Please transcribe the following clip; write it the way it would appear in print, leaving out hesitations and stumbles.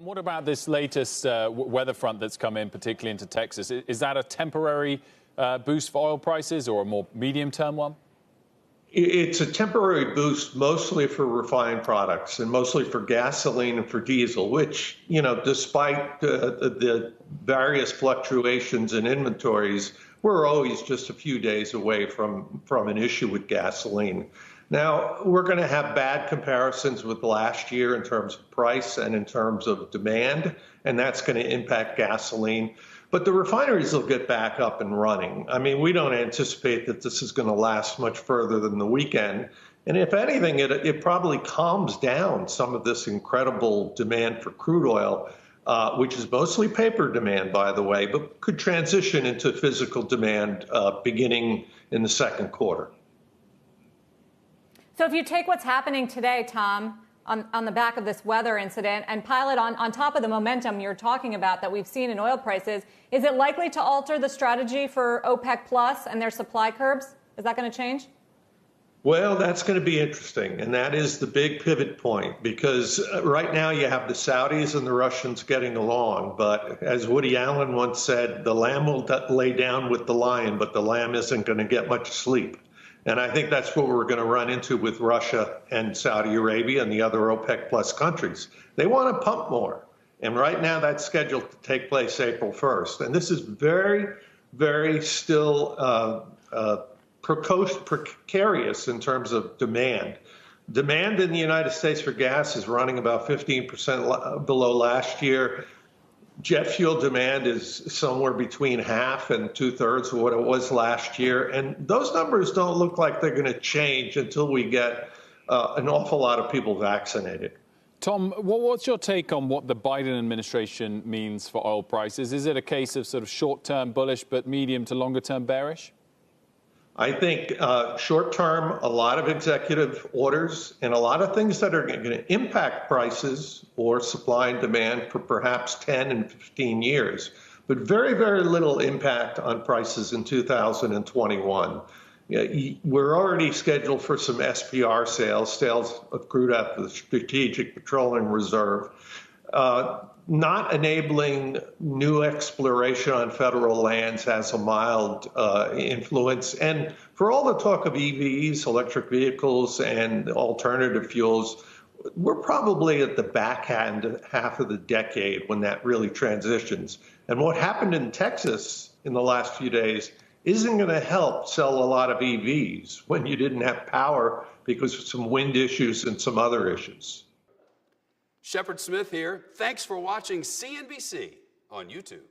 And what about this latest weather front that's come in, particularly into Texas? Is that a temporary boost for oil prices or a more medium-term one? It's a temporary boost mostly for refined products and mostly for gasoline and for diesel, which, despite the various fluctuations in inventories, we're always just a few days away from an issue with gasoline. Now, we're going to have bad comparisons with last year in terms of price and in terms of demand, and that's going to impact gasoline. But the refineries will get back up and running. I mean, we don't anticipate that this is going to last much further than the weekend. And if anything, it probably calms down some of this incredible demand for crude oil, which is mostly paper demand, by the way, but could transition into physical demand beginning in the second quarter. So if you take what's happening today, Tom, on the back of this weather incident and pile it on top of the momentum you're talking about that we've seen in oil prices, is it likely to alter the strategy for OPEC Plus and their supply curbs? Is that going to change? Well, that's going to be interesting. And that is the big pivot point, because right now you have the Saudis and the Russians getting along. But as Woody Allen once said, the lamb will lay down with the lion, but the lamb isn't going to get much sleep. And I think that's what we're going to run into with Russia and Saudi Arabia and the other OPEC Plus countries. They want to pump more. And right now that's scheduled to take place April 1st. And this is very, very still precarious in terms of demand. Demand in the United States for gas is running about 15% below last year. Jet fuel demand is somewhere between half and 2/3 of what it was last year. And those numbers don't look like they're going to change until we get an awful lot of people vaccinated. Tom, what's your take on what the Biden administration means for oil prices? Is it a case of sort of short-term bullish but medium to longer-term bearish? I think short-term, a lot of executive orders and a lot of things that are going to impact prices or supply and demand for perhaps 10 and 15 years, but very, very little impact on prices in 2021. We're already scheduled for some SPR sales of crude out of the Strategic Petroleum Reserve. Not enabling new exploration on federal lands has a mild influence. And for all the talk of EVs, electric vehicles, and alternative fuels, we're probably at the back half of the decade when that really transitions. And what happened in Texas in the last few days isn't going to help sell a lot of EVs when you didn't have power because of some wind issues and some other issues. Shepard Smith here. Thanks for watching CNBC on YouTube.